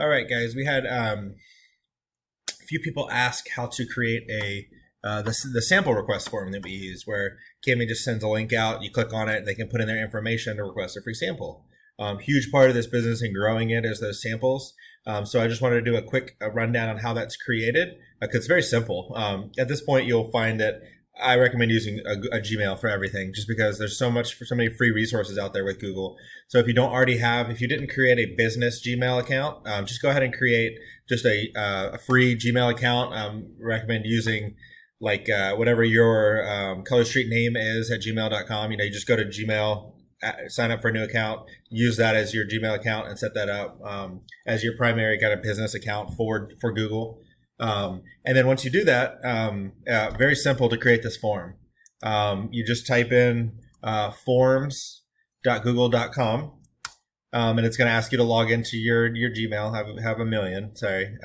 All right, guys. We had a few people ask how to create the sample request form that we use, where Cami just sends a link out. You click on it, and they can put in their information to request a free sample. Huge part of this business and growing it is those samples. So I just wanted to do a quick rundown on how that's created, because it's very simple. At this point, you'll find that I recommend using a Gmail for everything, just because there's so many free resources out there with Google. So if you didn't create a business Gmail account, just go ahead and create just a free Gmail account. Recommend using whatever your Color Street name is at gmail.com. You just go to Gmail, sign up for a new account, use that as your Gmail account, and set that up as your primary kind of business account for Google. And then once you do that, very simple to create this form. You just type in forms.google.com, and it's going to ask you to log into your Gmail. Have a million, sorry.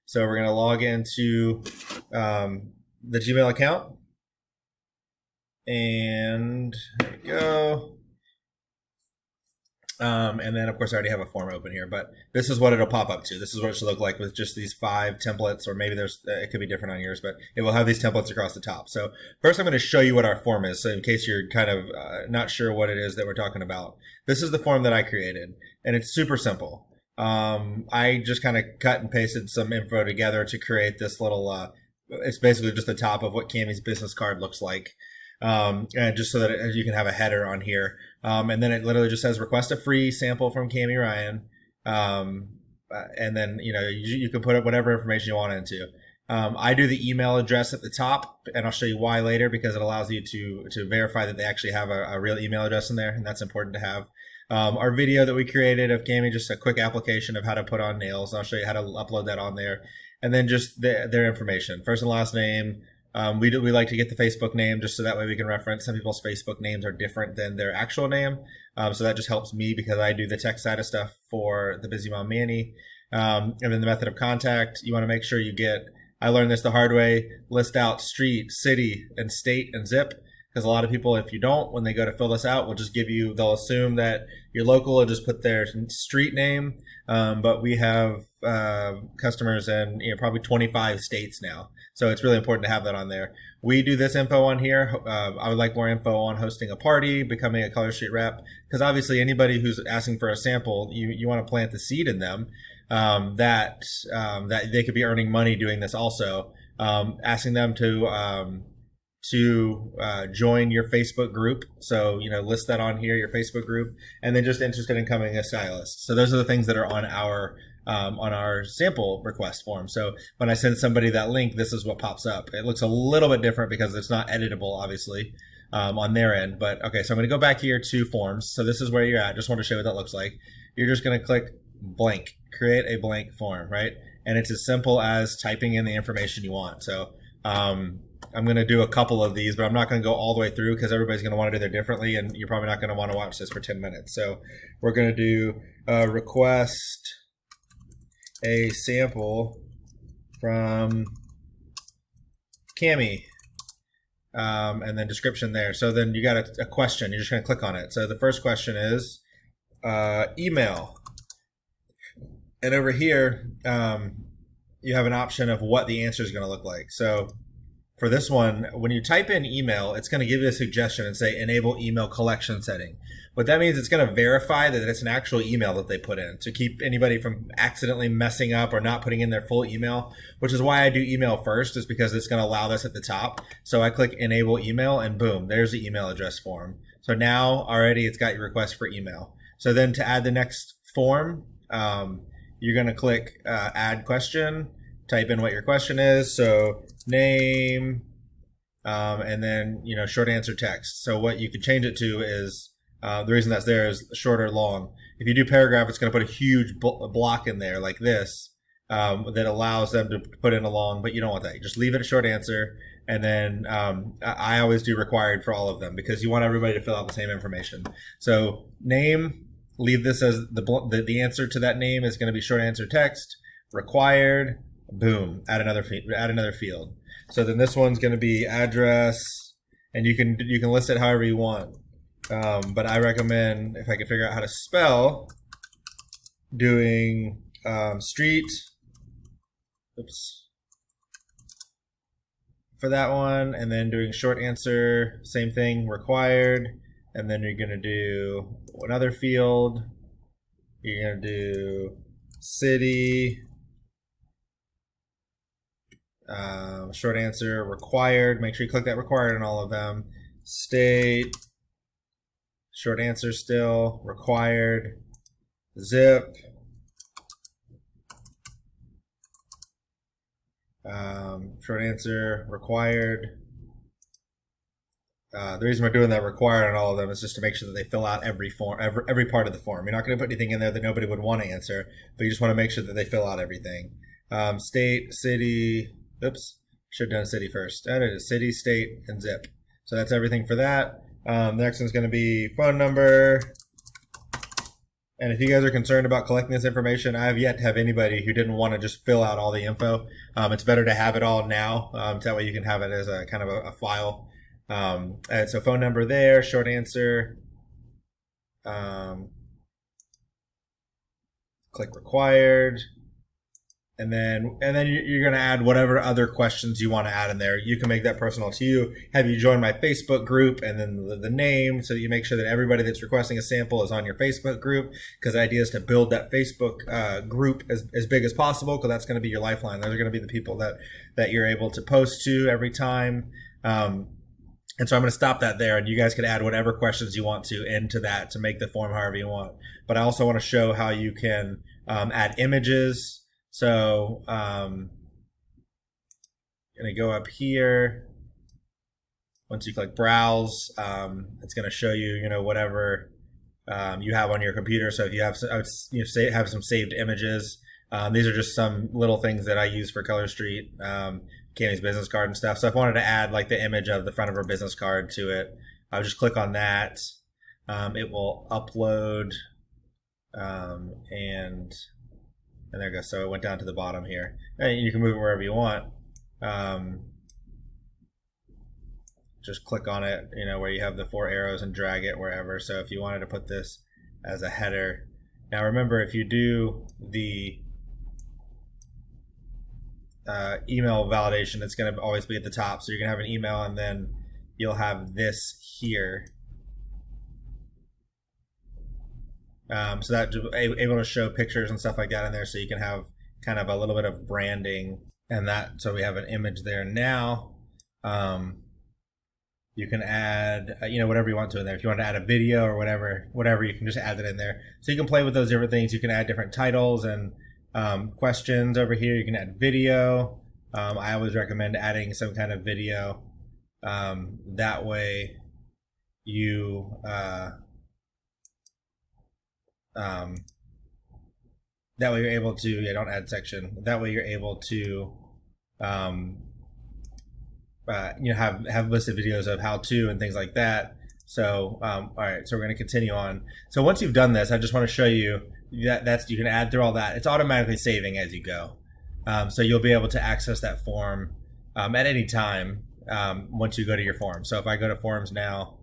So we're going to log into the Gmail account, and there you go. And then, of course, I already have a form open here, but this is what it'll pop up to. This is what it should look like with just these 5 templates, or maybe it could be different on yours, but it will have these templates across the top. So first, I'm going to show you what our form is. So in case you're kind of not sure what it is that we're talking about, this is the form that I created, and it's super simple. I just kind of cut and pasted some info together to create this little, it's basically just the top of what Cami's business card looks like. And just so that you can have a header on here. And then it literally just says request a free sample from Cami Ryan. And then, you can put up whatever information you want into. I do the email address at the top, and I'll show you why later, because it allows you to verify that they actually have a real email address in there, and that's important to have. Our video that we created of Cami, just a quick application of how to put on nails. I'll show you how to upload that on there. And then just their information, first and last name. We like to get the Facebook name just so that way we can reference. Some people's Facebook names are different than their actual name. So that just helps me because I do the tech side of stuff for the Busy Mom Manny. And then the method of contact, you want to make sure you I learned this the hard way, list out street, city, and state, and zip. Because a lot of people, if you don't, when they go to fill this out, they'll assume that you're local and just put their street name. But we have customers in probably 25 states now. So it's really important to have that on there. We do this info on here. I would like more info on hosting a party, becoming a Color Street rep, because obviously anybody who's asking for a sample, you want to plant the seed in them that they could be earning money doing this also. Asking them to join your Facebook group. So, list that on here, your Facebook group, and then just interested in becoming a stylist. So those are the things that are on our sample request form. So when I send somebody that link, this is what pops up. It looks a little bit different because it's not editable, obviously, on their end. But okay, so I'm going to go back here to forms. So this is where you're at. Just want to show you what that looks like. You're just going to click blank, create a blank form, right? And it's as simple as typing in the information you want. So, I'm going to do a couple of these, but I'm not going to go all the way through because everybody's going to want to do their differently, and you're probably not going to want to watch this for 10 minutes. So we're going to do request a sample from Cami, and then description there. So then you got a question. You're just going to click on it. So the first question is email. And over here, you have an option of what the answer is going to look like. So for this one, when you type in email, it's going to give you a suggestion and say enable email collection setting. What that means, it's going to verify that it's an actual email that they put in to keep anybody from accidentally messing up or not putting in their full email, which is why I do email first, is because it's going to allow this at the top. So I click enable email, and boom, there's the email address form. So now already it's got your request for email. So then to add the next form, you're going to click add question, type in what your question is. So name, and then, short answer text. So what you could change it to is, the reason that's there is short or long. If you do paragraph, it's going to put a huge block in there like this, that allows them to put in a long, but you don't want that. You just leave it a short answer. And then I always do required for all of them because you want everybody to fill out the same information. So name, leave this as the answer to that name is going to be short answer text. Required, boom, add another field. So then this one's going to be address, and you can list it however you want. But I recommend, if I can figure out how to spell, doing street. Oops. For that one, and then doing short answer, same thing, required. And then you're gonna do another field. You're gonna do city, short answer, required. Make sure you click that required on all of them. State, short answer still, required. Zip, short answer, required. The reason we're doing that required on all of them is just to make sure that they fill out every form, every part of the form. You're not going to put anything in there that nobody would want to answer, but you just want to make sure that they fill out everything. State, city, oops, should have done city first. And it is city, state, and zip. So that's everything for that. The next one's going to be phone number. And if you guys are concerned about collecting this information, I have yet to have anybody who didn't want to just fill out all the info. It's better to have it all now. So that way you can have it as a kind of a file. And so phone number there, short answer, click required, and then you're going to add whatever other questions you want to add in there. You can make that personal to you. Have you joined my Facebook group, and then the name, so that you make sure that everybody that's requesting a sample is on your Facebook group, because the idea is to build that Facebook group as big as possible, because that's going to be your lifeline. Those are going to be the people that you're able to post to every time. And so I'm going to stop that there, and you guys can add whatever questions you want to into that to make the form however you want. But I also want to show how you can add images. So I'm going to go up here. Once you click browse, it's going to show you, whatever you have on your computer. So if you have, have some saved images, these are just some little things that I use for Color Street. Cammie's business card and stuff. So if I wanted to add like the image of the front of her business card to it, I'll just click on that. It will upload, and there it goes. So it went down to the bottom here. And you can move it wherever you want. Just click on it, where you have the 4 arrows, and drag it wherever. So if you wanted to put this as a header. Now remember, if you do the email validation, it's going to always be at the top. So you're going to have an email, and then you'll have this here. So that able to show pictures and stuff like that in there, so you can have kind of a little bit of branding and that. So we have an image there now. You can add, whatever you want to in there. If you want to add a video or whatever, you can just add it in there. So you can play with those different things. You can add different titles and questions over here. You can add video. I always recommend adding some kind of video. That way you you're able to, don't add section. That way you're able to have listed videos of how to and things like that. So all right, so we're going to continue on. So once you've done this, I just want to show you that you can add through all that. It's automatically saving as you go. So you'll be able to access that form at any time once you go to your form. So if I go to forms now,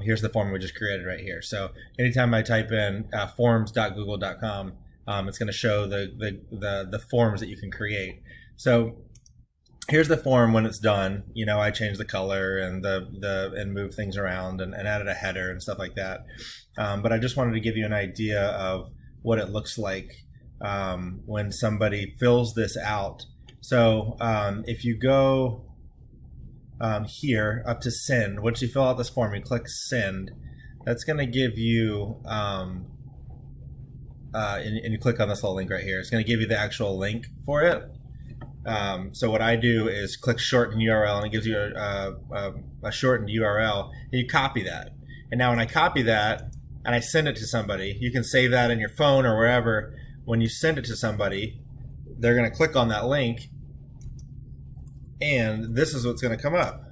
here's the form we just created right here. So anytime I type in forms.google.com, it's going to show the forms that you can create. So here's the form when it's done. I changed the color and and moved things around and added a header and stuff like that. But I just wanted to give you an idea of what it looks like when somebody fills this out. So if you go here up to send, once you fill out this form, you click send. That's going to give you, and you click on this little link right here. It's going to give you the actual link for it. So what I do is click shorten URL, and it gives you a shortened URL, and you copy that. And now when I copy that and I send it to somebody, you can save that in your phone or wherever. When you send it to somebody, they're going to click on that link, and this is what's going to come up.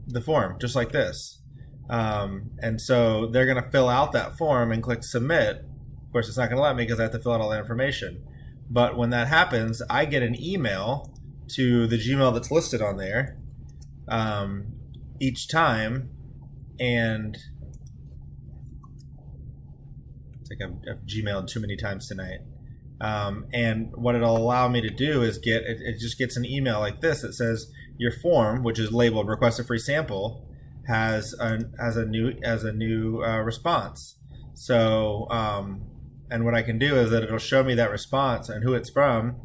The form, just like this. And so they're going to fill out that form and click submit. Of course, it's not going to let me because I have to fill out all that information. But when that happens, I get an email to the Gmail that's listed on there each time. And I think I've Gmailed too many times tonight. And what it'll allow me to do is it just gets an email like this that says your form, which is labeled request a free sample, has a new response. So and what I can do is that it'll show me that response and who it's from,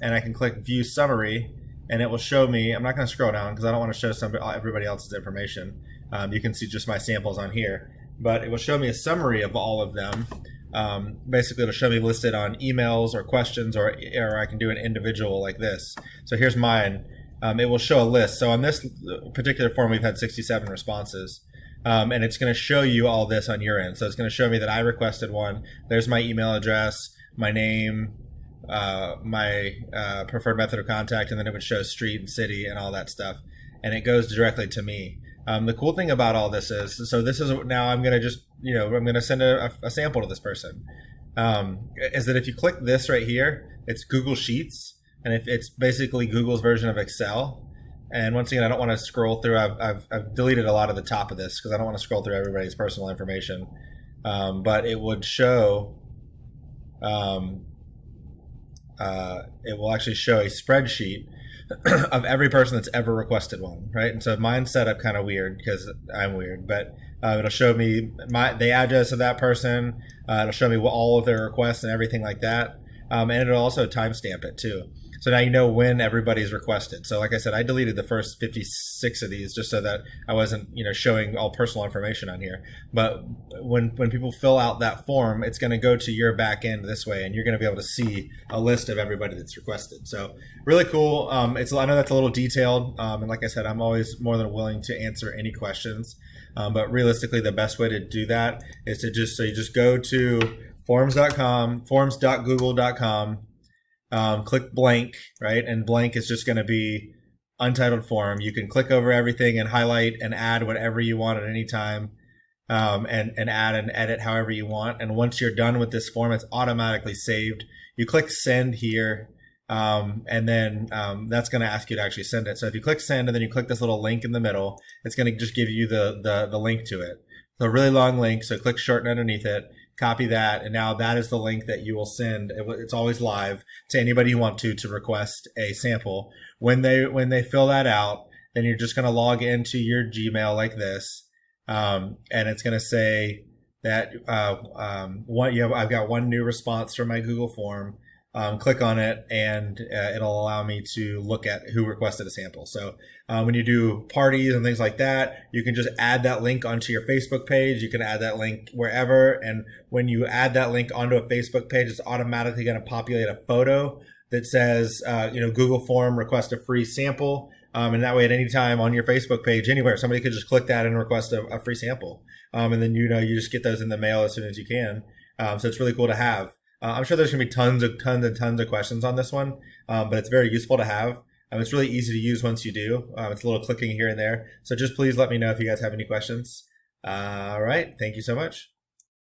and I can click view summary, and it will show me. I'm not going to scroll down because I don't want to show everybody else's information. You can see just my samples on here, but it will show me a summary of all of them. Basically, it'll show me listed on emails or questions, or I can do an individual like this. So here's mine. It will show a list. So on this particular form, we've had 67 responses. And it's going to show you all this on your end. So it's going to show me that I requested one. There's my email address, my name, my preferred method of contact, and then it would show street and city and all that stuff. And it goes directly to me. The cool thing about all this is, so this is now I'm going to just, I'm going to send a sample to this person. Is that if you click this right here, it's Google Sheets, and it's basically Google's version of Excel. And once again, I don't want to scroll through. I've deleted a lot of the top of this because I don't want to scroll through everybody's personal information. But it would show, it will actually show a spreadsheet of every person that's ever requested one, right? And so mine's set up kind of weird because I'm weird, but it'll show me the address of that person. It'll show me all of their requests and everything like that. And it'll also timestamp it too. So now you know when everybody's requested. So like I said, I deleted the first 56 of these just so that I wasn't, showing all personal information on here. But when people fill out that form, it's going to go to your back end this way, and you're going to be able to see a list of everybody that's requested. So really cool. I know that's a little detailed. And like I said, I'm always more than willing to answer any questions. But realistically, the best way to do that is to just go to forms.com, forms.google.com. Click blank, right? And blank is just going to be untitled form. You can click over everything and highlight and add whatever you want at any time, and add and edit however you want. And once you're done with this form, it's automatically saved. You click send here, and then that's going to ask you to actually send it. So if you click send and then you click this little link in the middle, it's going to just give you the link to it. So a really long link, so click shorten underneath it. Copy that, and now that is the link that you will send. It's always live to anybody you want to request a sample. When they fill that out, then you're just going to log into your Gmail like this, and it's going to say that I've got one new response from my Google form. Click on it, and it'll allow me to look at who requested a sample. So when you do parties and things like that, you can just add that link onto your Facebook page. You can add that link wherever. And when you add that link onto a Facebook page, it's automatically going to populate a photo that says, Google form, request a free sample. And that way at any time on your Facebook page, anywhere, somebody could just click that and request a free sample. And then, you just get those in the mail as soon as you can. So it's really cool to have. I'm sure there's going to be tons of questions on this one, but it's very useful to have. It's really easy to use once you do. It's a little clicking here and there. So just please let me know if you guys have any questions. All right. Thank you so much.